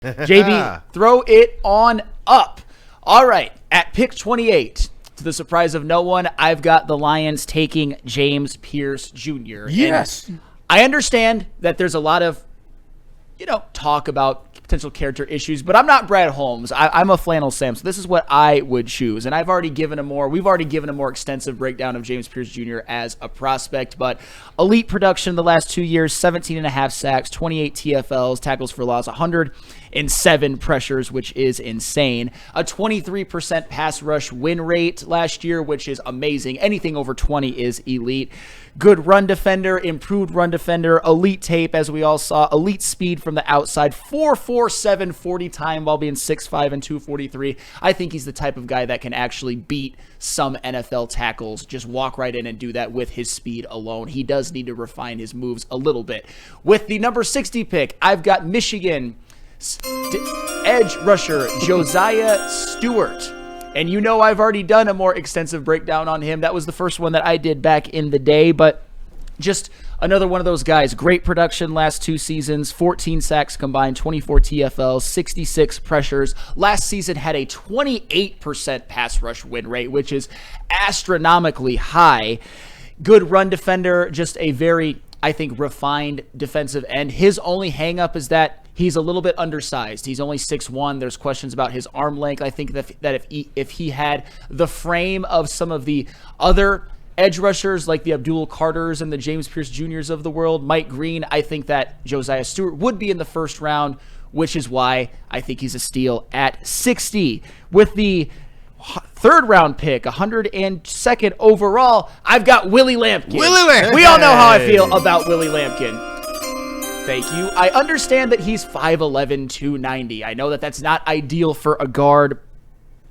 JB, throw it on up. All right, at pick 28, to the surprise of no one, I've got the Lions taking James Pierce Jr. Yes. And I understand that there's a lot of, talk about potential character issues, but I'm not Brad Holmes. I'm a flannel Sam, so this is what I would choose. And we've already given a more extensive breakdown of James Pierce Jr. as a prospect, but elite production the last 2 years, 17.5 sacks, 28 TFLs, tackles for loss, 107 pressures, which is insane. A 23% pass rush win rate last year, which is amazing. Anything over 20 is elite. Good run defender, improved run defender, elite tape, as we all saw, elite speed from the outside, 4.47 40 time while being 6'5 and 243. I think he's the type of guy that can actually beat some NFL tackles, just walk right in and do that with his speed alone. He does need to refine his moves a little bit. With the number 60 pick, I've got Michigan edge rusher Josiah Stewart. And I've already done a more extensive breakdown on him. That was the first one that I did back in the day, but just another one of those guys. Great production last 2 seasons, 14 sacks combined, 24 TFLs, 66 pressures. Last season had a 28% pass rush win rate, which is astronomically high. Good run defender, just a very, I think, refined defensive end. His only hang-up is that he's a little bit undersized. He's only 6'1". There's questions about his arm length. I think that if he had the frame of some of the other edge rushers like the Abdul Carters and the James Pierce Jr.'s of the world, Mike Green, I think that Josiah Stewart would be in the first round, which is why I think he's a steal at 60. With the third round pick, 102nd overall, I've got Willie Lampkin. We all know how I feel about Willie Lampkin. Thank you. I understand that he's 5'11", 290. I know that that's not ideal for a guard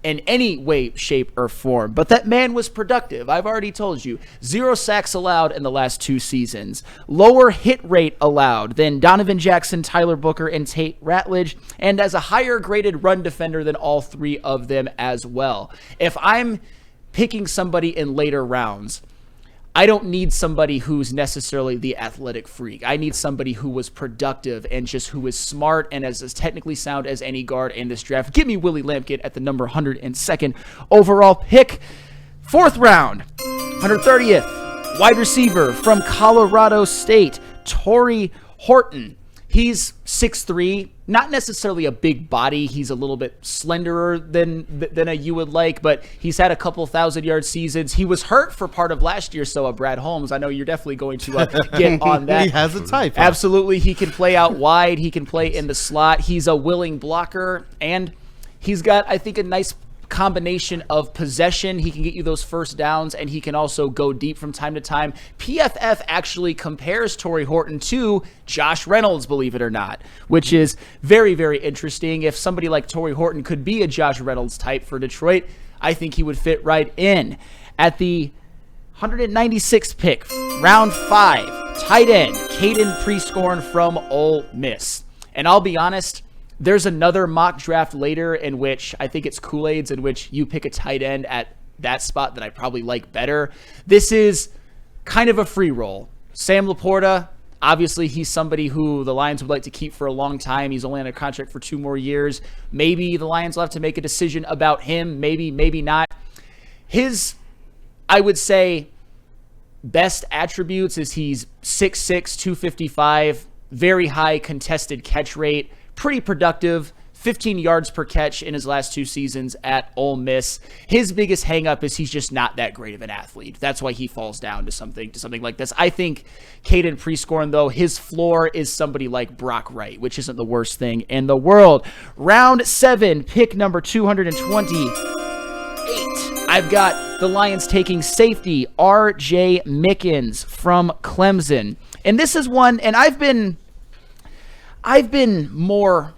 in any way, shape, or form, but that man was productive. I've already told you. 0 sacks allowed in the last 2 seasons. Lower hit rate allowed than Donovan Jackson, Tyler Booker, and Tate Ratledge, and as a higher graded run defender than all 3 of them as well. If I'm picking somebody in later rounds, I don't need somebody who's necessarily the athletic freak. I need somebody who was productive and just who is smart and as technically sound as any guard in this draft. Give me Willie Lampkin at the number 102nd overall pick. 4th round, 130th, wide receiver from Colorado State, Torrey Horton. He's 6'3", not necessarily a big body. He's a little bit slenderer than you would like, but he's had a couple 1,000-yard seasons. He was hurt for part of last year, so Brad Holmes, I know you're definitely going to get on that. He has a type. Absolutely. He can play out wide. He can play in the slot. He's a willing blocker, and he's got, I think, a nice combination of possession. He can get you those first downs, and he can also go deep from time to time. PFF actually compares Torrey Horton to Josh Reynolds, believe it or not, which is very, very interesting. If somebody like Torrey Horton could be a Josh Reynolds type for Detroit, I think he would fit right in. At the 196th pick, round 5, tight end, Caden Prescorn from Ole Miss. And I'll be honest, there's another mock draft later in which I think it's Kool-Aid's in which you pick a tight end at that spot that I probably like better. This is kind of a free roll. Sam Laporta, obviously he's somebody who the Lions would like to keep for a long time. He's only on a contract for 2 more years. Maybe the Lions will have to make a decision about him. Maybe not. His, I would say, best attributes is he's 6'6", 255, very high contested catch rate, pretty productive, 15 yards per catch in his last 2 seasons at Ole Miss. His biggest hang-up is he's just not that great of an athlete. That's why he falls down to something like this. I think Caden Prescorn, though, his floor is somebody like Brock Wright, which isn't the worst thing in the world. Round 7, pick number 228. I've got the Lions taking safety R.J. Mickens from Clemson. And this is one, and I've been more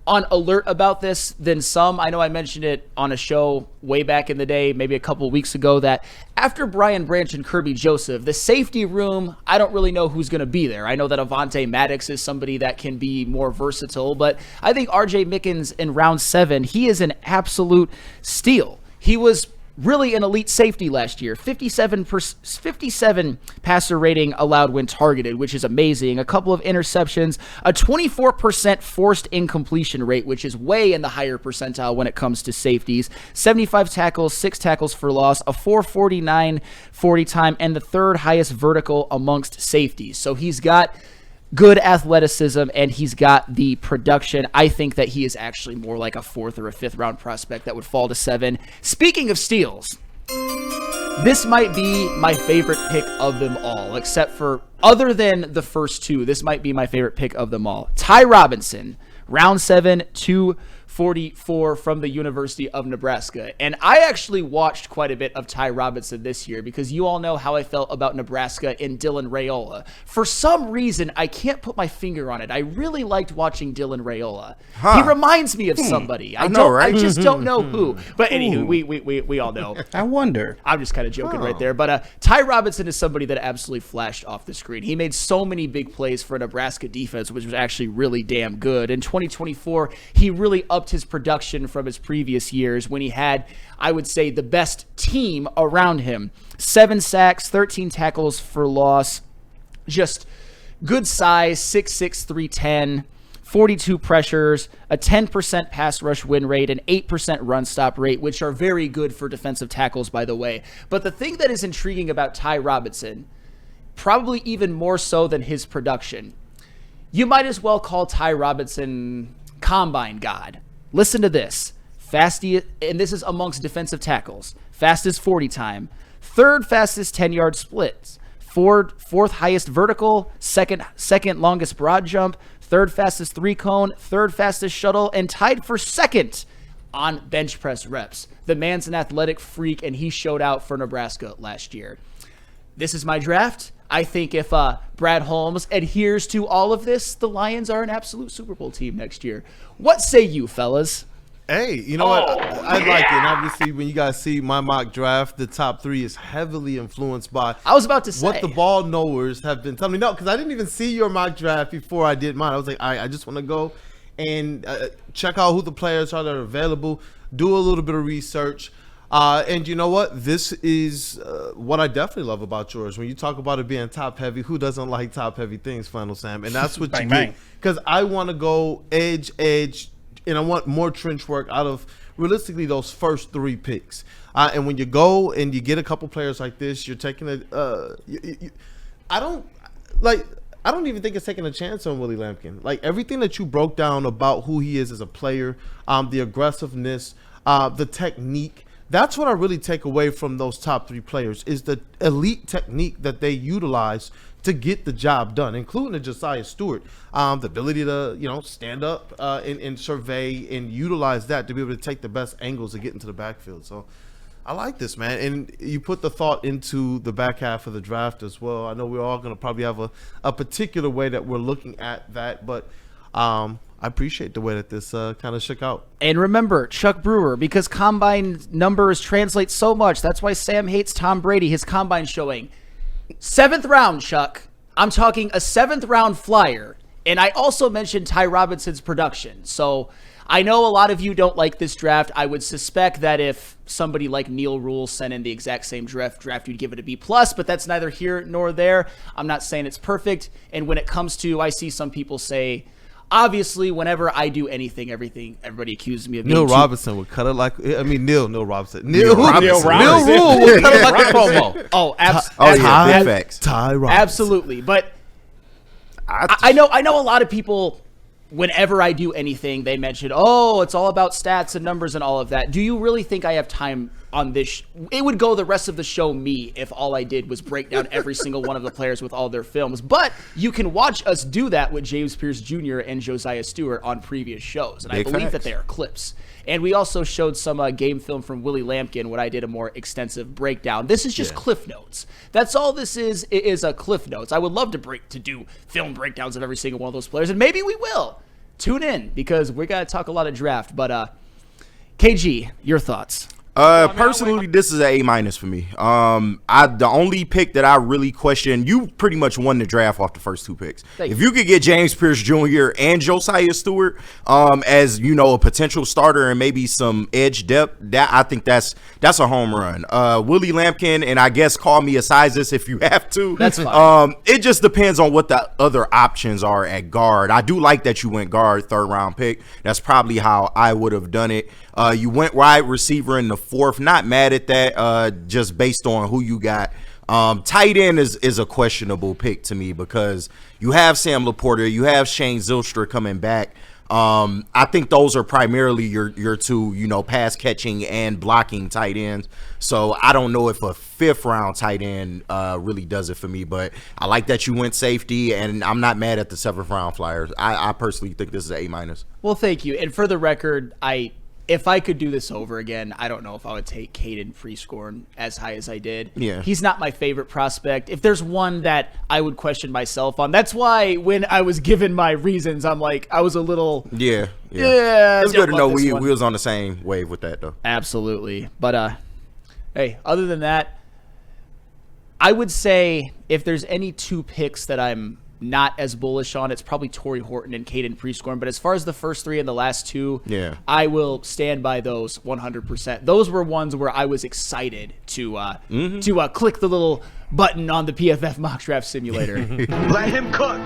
on alert about this than some. I know I mentioned it on a show way back in the day, maybe a couple of weeks ago, that after Brian Branch and Kirby Joseph, the safety room, I don't really know who's going to be there. I know that Avonte Maddox is somebody that can be more versatile, but I think R.J. Mickens in round 7, he is an absolute steal. He was really an elite safety last year. 57 passer rating allowed when targeted, which is amazing. A couple of interceptions, a 24% forced incompletion rate, which is way in the higher percentile when it comes to safeties. 75 tackles, 6 tackles for loss, a 4.49 40 time, and the third highest vertical amongst safeties. So he's got good athleticism, and he's got the production. I think that he is actually more like a 4th or a 5th round prospect that would fall to 7. Speaking of steals, this might be my favorite pick of them all, except for, other than the first 2, this might be my favorite pick of them all. Ty Robinson, round 7, 244 from the University of Nebraska. And I actually watched quite a bit of Ty Robinson this year because you all know how I felt about Nebraska and Dylan Raiola. For some reason, I can't put my finger on it. I really liked watching Dylan Raiola. He reminds me of somebody. I just don't know who. But anywho, we all know. I wonder. I'm just kind of joking right there. But Ty Robinson is somebody that absolutely flashed off the screen. He made so many big plays for a Nebraska defense, which was actually really damn good. In 2024, he really upped his production from his previous years when he had, I would say, the best team around him. 7 sacks, 13 tackles for loss, just good size, 6'6", 310, 42 pressures, a 10% pass rush win rate, an 8% run stop rate, which are very good for defensive tackles, by the way. But the thing that is intriguing about Ty Robinson, probably even more so than his production, you might as well call Ty Robinson Combine God. Listen to this. Fastest, and this is amongst defensive tackles. Fastest 40 time. 3rd fastest 10-yard splits. 4th highest vertical. Second longest broad jump. 3rd fastest 3-cone. 3rd fastest shuttle. And tied for 2nd on bench press reps. The man's an athletic freak, and he showed out for Nebraska last year. This is my draft. I think if Brad Holmes adheres to all of this, the Lions are an absolute Super Bowl team next year. What say you, fellas? Hey, you know what? I like it. And obviously, when you guys see my mock draft, the top 3 is heavily influenced by I was about to say what the ball knowers have been telling me. No, because I didn't even see your mock draft before I did mine. I was like, I just want to go and check out who the players are that are available, do a little bit of research. And you know what? This is what I definitely love about yours. When you talk about it being top heavy, who doesn't like top heavy things, Flannel Sam? And that's what you do. Because I want to go edge, and I want more trench work out of realistically those first 3 picks. And when you go and you get a couple players like this, you're taking I don't even think it's taking a chance on Willie Lampkin. Like everything that you broke down about who he is as a player, the aggressiveness, the technique. That's what I really take away from those top 3 players is the elite technique that they utilize to get the job done, including the Josiah Stewart, the ability to, stand up and survey and utilize that to be able to take the best angles to get into the backfield. So I like this, man. And you put the thought into the back half of the draft as well. I know we're all going to probably have a particular way that we're looking at that, but I appreciate the way that this kind of shook out. And remember, Chuck Brewer, because combine numbers translate so much. That's why Sam hates Tom Brady. His combine showing 7th round, Chuck. I'm talking a 7th round flyer. And I also mentioned Ty Robinson's production. So I know a lot of you don't like this draft. I would suspect that if somebody like Neil Rule sent in the exact same draft, you'd give it a B+, but that's neither here nor there. I'm not saying it's perfect. And when it comes to, I see some people say, obviously, whenever I do anything, everybody accuses me of being Neil Robinson would cut it like Neil Robinson. Neil Rule would cut it like a promo. Oh, absolutely. Ty Robinson. Absolutely. But I know a lot of people, whenever I do anything, they mention, it's all about stats and numbers and all of that. Do you really think I have time on this? It would go the rest of the show me if all I did was break down every single one of the players with all their films. But you can watch us do that with James Pierce Jr. and Josiah Stewart on previous shows. And I believe that they are clips. And we also showed some game film from Willie Lampkin when I did a more extensive breakdown. This is just Cliff Notes. That's all this is a Cliff Notes. I would love to do film breakdowns of every single one of those players, and maybe we will. Tune in, because we got to talk a lot of draft. But KG, your thoughts? Personally, this is an A- for me. The only pick that I really question, you pretty much won the draft off the first two picks. If you could get James Pierce Jr. and Josiah Stewart, as a potential starter and maybe some edge depth, that I think that's a home run. Willie Lampkin, and I guess call me a sizes if you have to. That's fine. It just depends on what the other options are at guard. I do like that you went guard, 3rd round pick. That's probably how I would have done it. You went wide receiver in the 4th. Not mad at that, just based on who you got. Tight end is a questionable pick to me because you have Sam Laporta, you have Shane Zylstra coming back. I think those are primarily your two, pass catching and blocking tight ends. So I don't know if a 5th round tight end really does it for me, but I like that you went safety, and I'm not mad at the 7th round Flyers. I personally think this is an A-. Well, thank you. And for the record, if I could do this over again, I don't know if I would take Caden Freescorn as high as I did. Yeah. He's not my favorite prospect. If there's one that I would question myself on, that's why when I was given my reasons, I'm like, I was a little... Yeah. It's good to know we was on the same wave with that, though. Absolutely. But, hey, other than that, I would say if there's any 2 picks that I'm not as bullish on, it's probably Torrey Horton and Caden Prescorn. But as far as the first 3 and the last 2, I will stand by those 100%. Those were ones where I was excited to click the little button on the PFF mock draft simulator. Let him cook.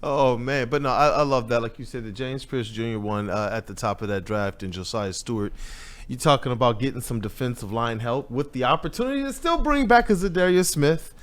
Oh, man. But no, I love that. Like you said, the James Pierce Jr. one at the top of that draft and Josiah Stewart. You're talking about getting some defensive line help with the opportunity to still bring back a Za'Darius Smith.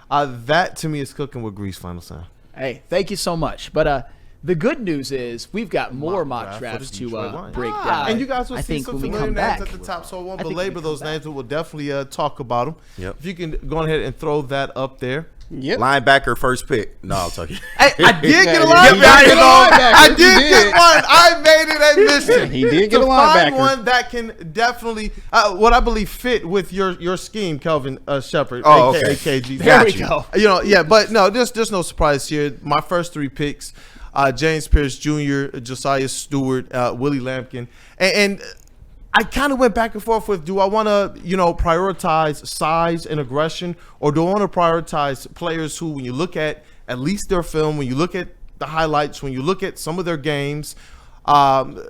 That to me is cooking with grease, Final Sam. Hey, thank you so much. But the good news is we've got more mock drafts to break down. And you guys will see some familiar names at the top, so I won't belabor those names, but we'll definitely talk about them. Yep. If you can go ahead and throw that up there. Yep. Linebacker first pick. No, I'll tell you. Hey, I did get a linebacker. I did get one. I made it a mission. He did get a linebacker. Find one that can definitely, what I believe, fit with your scheme, Kelvin Shepard. Oh, aka okay. KG. There we go. But no, there's no surprise here. My first 3 picks, James Pierce Jr., Josiah Stewart, Willie Lampkin, and I kind of went back and forth with, do I want to, prioritize size and aggression, or do I want to prioritize players who, when you look at least their film, when you look at the highlights, when you look at some of their games, am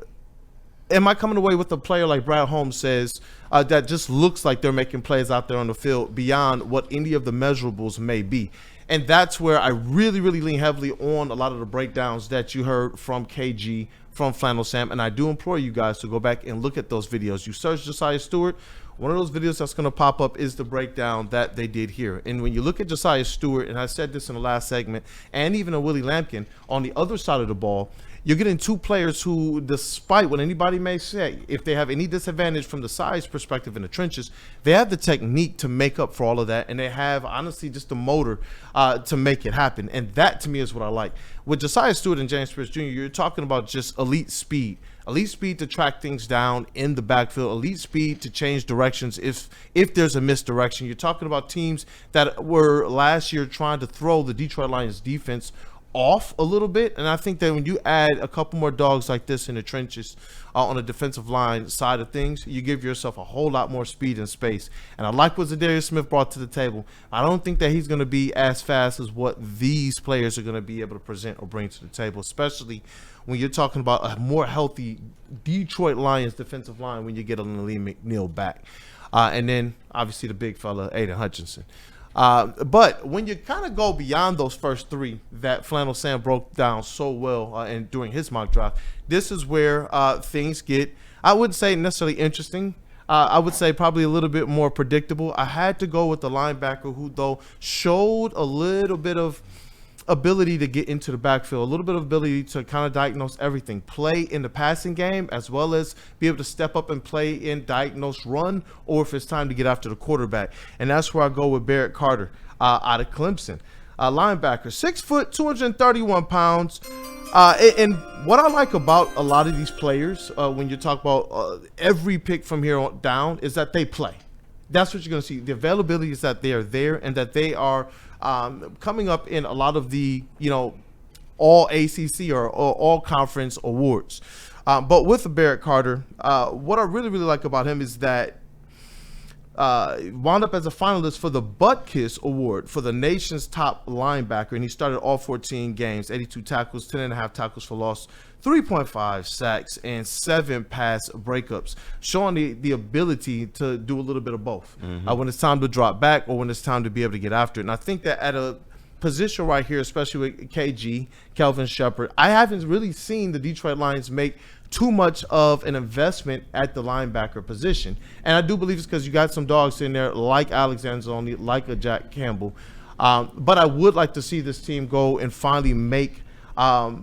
I coming away with a player like Brad Holmes says that just looks like they're making plays out there on the field beyond what any of the measurables may be? And that's where I really, really lean heavily on a lot of the breakdowns that you heard from KG, from Flannel Sam, and I do implore you guys to go back and look at those videos. You search Josiah Stewart, one of those videos that's going to pop up is the breakdown that they did here. And when you look at Josiah Stewart, and I said this in the last segment, and even a Willie Lampkin, on the other side of the ball, you're getting 2 players who, despite what anybody may say, if they have any disadvantage from the size perspective in the trenches, they have the technique to make up for all of that, and they have, honestly, just the motor to make it happen. And that, to me, is what I like. With Josiah Stewart and James Pierce Jr., you're talking about just elite speed to track things down in the backfield, elite speed to change directions if there's a misdirection. You're talking about teams that were last year trying to throw the Detroit Lions defense off a little bit, and I think that when you add a couple more dogs like this in the trenches on the defensive line side of things, you give yourself a whole lot more speed and space. And I like what Za'Darius Smith brought to the table. I don't think that he's going to be as fast as what these players are going to be able to present or bring to the table, especially when you're talking about a more healthy Detroit Lions defensive line when you get a Lee McNeil back. And then, obviously, the big fella, Aiden Hutchinson. But when you kind of go beyond those first 3 that Flannel Sam broke down so well and during his mock draft, this is where things get, I wouldn't say necessarily interesting. I would say probably a little bit more predictable. I had to go with the linebacker who, though, showed a little bit of ability to get into the backfield, a little bit of ability to kind of diagnose everything, play in the passing game, as well as be able to step up and play in diagnose run, or if it's time to get after the quarterback. And that's where I go with Barrett Carter out of Clemson. Linebacker, 6 foot, 231 pounds. And what I like about a lot of these players, when you talk about every pick from here on down, is that they play. That's what you're going to see. The availability is that they are there and that they are coming up in a lot of the, all ACC or all conference awards. But with Barrett Carter, what I really, really like about him is that wound up as a finalist for the Butkus Award for the nation's top linebacker, and he started all 14 games, 82 tackles, 10.5 tackles for loss, 3.5 sacks, and 7 pass breakups, showing the ability to do a little bit of both when it's time to drop back or when it's time to be able to get after it. And I think that at a position right here, especially with KG, Kelvin Shepard, I haven't really seen the Detroit Lions make too much of an investment at the linebacker position. And I do believe it's because you got some dogs in there like Alex Anzalone, like a Jack Campbell. But I would like to see this team go and finally make a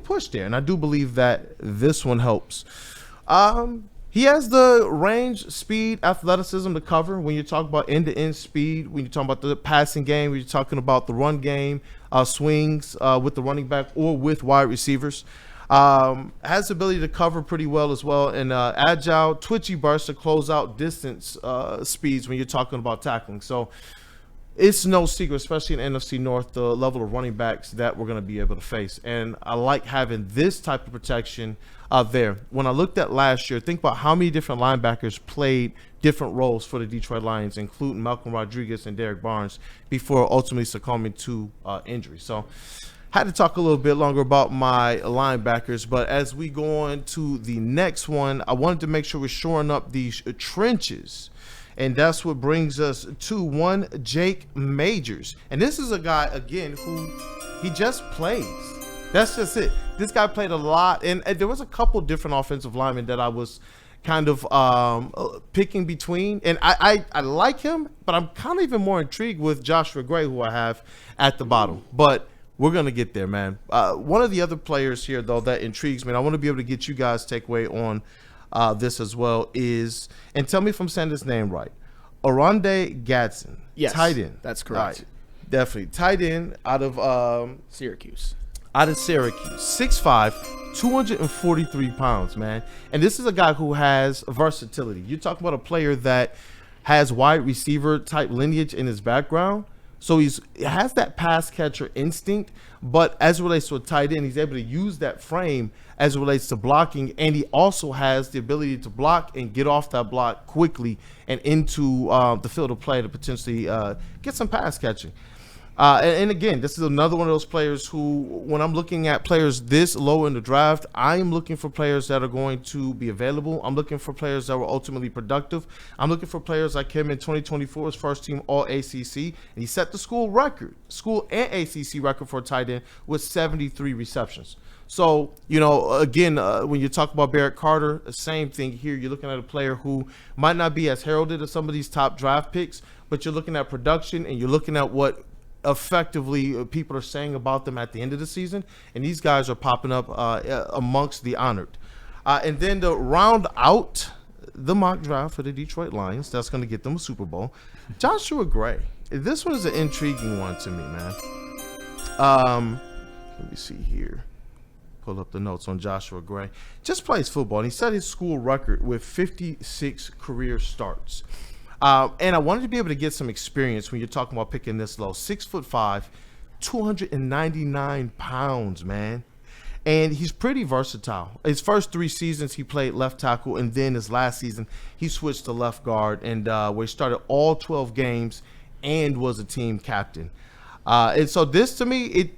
push there. And I do believe that this one helps. He has the range, speed, athleticism to cover when you talk about end-to-end speed, when you're talking about the passing game, when you're talking about the run game, swings with the running back or with wide receivers. Has the ability to cover pretty well as well, and agile, twitchy burst to close out distance speeds when you're talking about tackling. So it's no secret, especially in NFC North, the level of running backs that we're going to be able to face. And I like having this type of protection there. When I looked at last year, think about how many different linebackers played different roles for the Detroit Lions, including Malcolm Rodriguez and Derek Barnes, before ultimately succumbing to injury. So had to talk a little bit longer about my linebackers, but as we go on to the next one, I wanted to make sure we're shoring up these trenches. And that's what brings us to one Jake Majors. And this is a guy, again, who he just plays. That's just it. This guy played a lot. And there was a couple different offensive linemen that I was kind of picking between. And I like him, but I'm kind of even more intrigued with Joshua Gray, who I have at the bottom. But we're going to get there, man. One of the other players here, though, that intrigues me, and I want to be able to get you guys' takeaway on this as well, is, and tell me if I'm saying this name right, Oronde Gadsden. Yes, tight end. that's correct. Right, definitely. Tight end out of Syracuse. 6'5", 243 pounds, man. And this is a guy who has versatility. You're talking about a player that has wide receiver type lineage in his background. So he has that pass catcher instinct, but as it relates to a tight end, he's able to use that frame as it relates to blocking, and he also has the ability to block and get off that block quickly and into the field of play to potentially get some pass catching. And again, this is another one of those players who, when I'm looking at players this low in the draft, I am looking for players that are going to be available. I'm looking for players that were ultimately productive. I'm looking for players like him in 2024's first team All-ACC, and he set the school and ACC record for a tight end with 73 receptions. So, again, when you talk about Barrett Carter, the same thing here. You're looking at a player who might not be as heralded as some of these top draft picks, but you're looking at production and you're looking at what effectively people are saying about them at the end of the season, and these guys are popping up amongst the honored. And then to round out the mock draft for the Detroit Lions, that's going to get them a Super Bowl, Joshua Gray. This one is an intriguing one to me, man. Let me see here. Pull up the notes on Joshua Gray. Just plays football, and he set his school record with 56 career starts. And I wanted to be able to get some experience when you're talking about picking this low. 6'5", 299 pounds, man. And he's pretty versatile. His first 3 seasons, he played left tackle, and then his last season, he switched to left guard, and where he started all 12 games and was a team captain. And so this, to me, it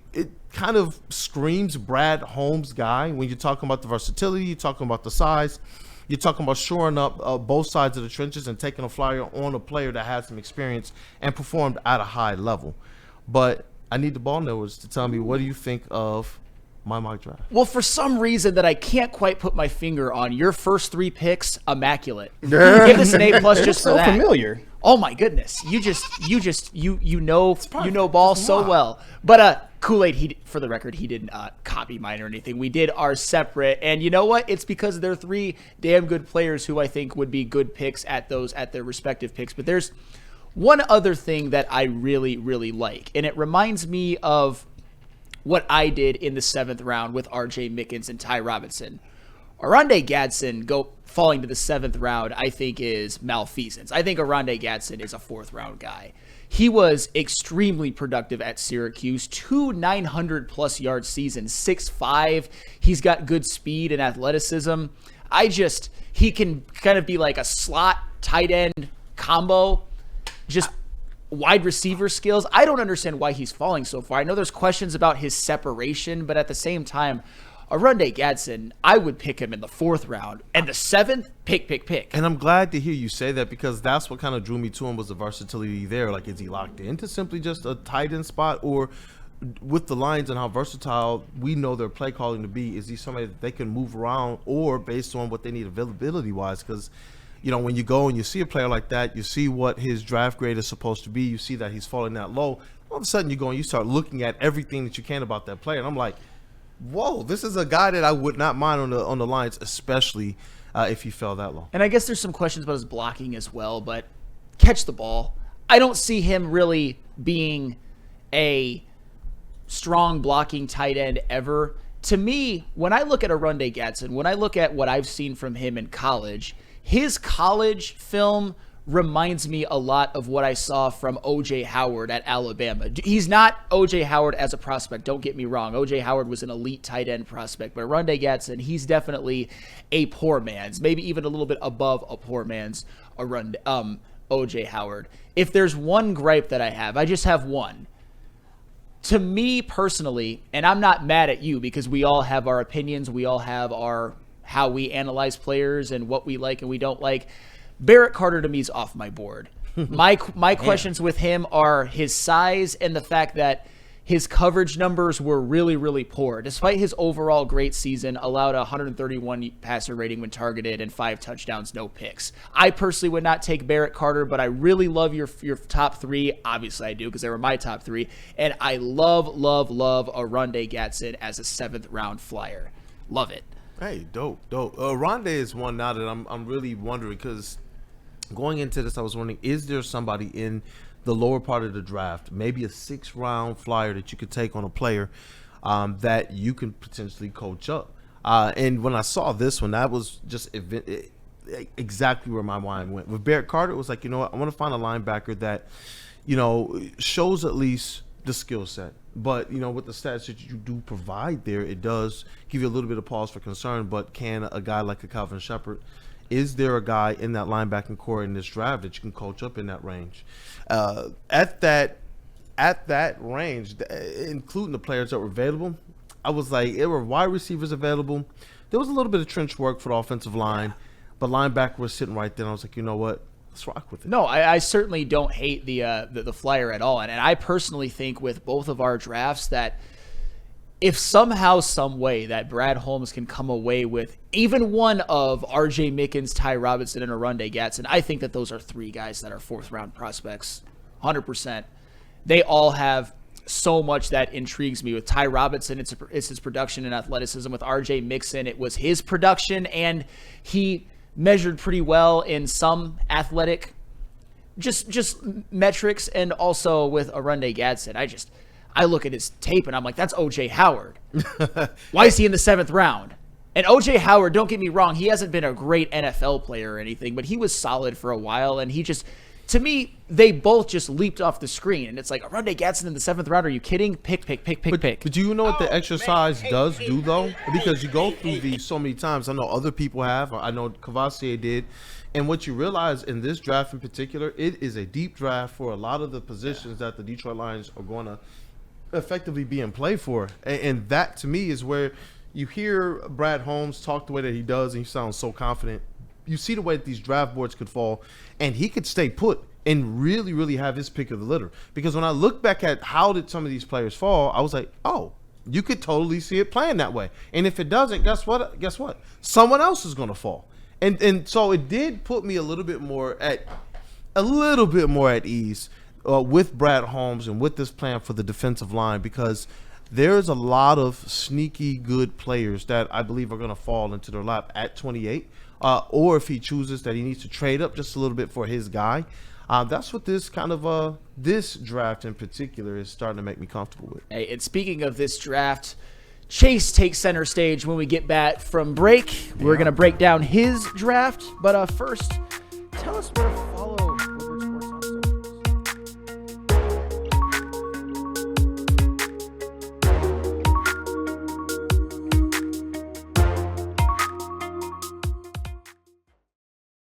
kind of screams Brad Holmes guy. When you're talking about the versatility, you're talking about the size, you're talking about shoring up both sides of the trenches and taking a flyer on a player that has some experience and performed at a high level. But I need the ball knowers to tell me, what do you think of my mock draft? Well, for some reason that I can't quite put my finger on, your first 3 picks, immaculate. Give this an A+ just for so that. familiar. Oh my goodness, you know ball so well. But Kool-Aid, for the record, he didn't copy mine or anything. We did our separate, and you know what? It's because they're 3 damn good players who I think would be good picks at their respective picks. But there's one other thing that I really, really like, and it reminds me of what I did in the 7th round with R.J. Mickens and Ty Robinson. Oronde Gadsden falling to the 7th round, I think, is malfeasance. I think Oronde Gadsden is a 4th round guy. He was extremely productive at Syracuse, 2 900-plus yard seasons, 6'5". He's got good speed and athleticism. He can kind of be like a slot tight end combo, just wide receiver skills. I don't understand why he's falling so far. I know there's questions about his separation, but at the same time, Arunde Gadsden, I would pick him in the 4th round. And the 7th, pick. And I'm glad to hear you say that, because that's what kind of drew me to him, was the versatility there. Like, is he locked into simply just a tight end spot, or with the Lions and how versatile we know their play calling to be, is he somebody that they can move around, or based on what they need availability wise? Because, you know, when you go and you see a player like that, you see what his draft grade is supposed to be, you see that he's falling that low, all of a sudden you go and you start looking at everything that you can about that player, and I'm like, whoa, this is a guy that I would not mind on the Lions, especially if he fell that low. And I guess there's some questions about his blocking as well, but catch the ball. I don't see him really being a strong blocking tight end ever. To me, when I look at Arunde Gadsden, when I look at what I've seen from him in college, his college film reminds me a lot of what I saw from O.J. Howard at Alabama. He's not O.J. Howard as a prospect, don't get me wrong. O.J. Howard was an elite tight end prospect, but Arunde Gadsden, he's definitely a poor man's, maybe even a little bit above a poor man's O.J. Howard. If there's one gripe that I have, I just have one. To me personally, and I'm not mad at you because we all have our opinions, we all have our how we analyze players and what we like and we don't like. Barrett Carter to me is off my board. My questions with him are his size and the fact that his coverage numbers were really, really poor. Despite his overall great season, allowed a 131 passer rating when targeted and 5 touchdowns, no picks. I personally would not take Barrett Carter, but I really love your top 3. Obviously I do, because they were my top 3. And I love Arunde Gadsden as a 7th round flyer. Love it. Hey, dope. Arunde is one now that I'm really wondering, because going into this, I was wondering, is there somebody in the lower part of the draft, maybe a 6th round flyer that you could take on a player that you can potentially coach up? And when I saw this one, that was just exactly where my mind went. With Barrett Carter, it was like, you know what, I want to find a linebacker that, you know, shows at least the skill set. But, you know, with the stats that you do provide there, it does give you a little bit of pause for concern. But can a guy like a Calvin Shepard, is there a guy in that linebacking core in this draft that you can coach up in that range? At that range, including the players that were available, I was like, there were wide receivers available. There was a little bit of trench work for the offensive line, but linebacker was sitting right there. And I was like, you know what? Let's rock with it. No, I certainly don't hate the flyer at all. And I personally think with both of our drafts that if somehow, some way that Brad Holmes can come away with even one of R.J. Mickens, Ty Robinson, and Arunde Gadsden, I think that those are 3 guys that are 4th round prospects, 100%. They all have so much that intrigues me. With Ty Robinson, it's his production and athleticism. With R.J. Mixon, it was his production, and he measured pretty well in some athletic just metrics. And also with Arunde Gadsden, I look at his tape and I'm like, that's O.J. Howard. Why is he in the 7th round? And O.J. Howard, don't get me wrong, he hasn't been a great NFL player or anything, but he was solid for a while. And he just, to me, they both just leaped off the screen. And it's like, Arunde Gadsden in the 7th round, are you kidding? Pick. But do you know what the exercise does do, though? Because you go through these so many times. I know other people have. I know Cavassier did. And what you realize in this draft in particular, it is a deep draft for a lot of the positions that the Detroit Lions are going to effectively be in play for. And that, to me, is where you hear Brad Holmes talk the way that he does, and he sounds so confident. You see the way that these draft boards could fall, and he could stay put and really, really have his pick of the litter. Because when I look back at how did some of these players fall, I was like, oh, you could totally see it playing that way. And if it doesn't, guess what? Someone else is going to fall. And so it did put me a little bit more at ease with Brad Holmes and with this plan for the defensive line, because there's a lot of sneaky good players that I believe are going to fall into their lap at 28, or if he chooses that he needs to trade up just a little bit for his guy. That's what this kind of this draft in particular is starting to make me comfortable with. Hey, and speaking of this draft, Chase takes center stage when we get back from break. We're going to break down his draft, but first, tell us what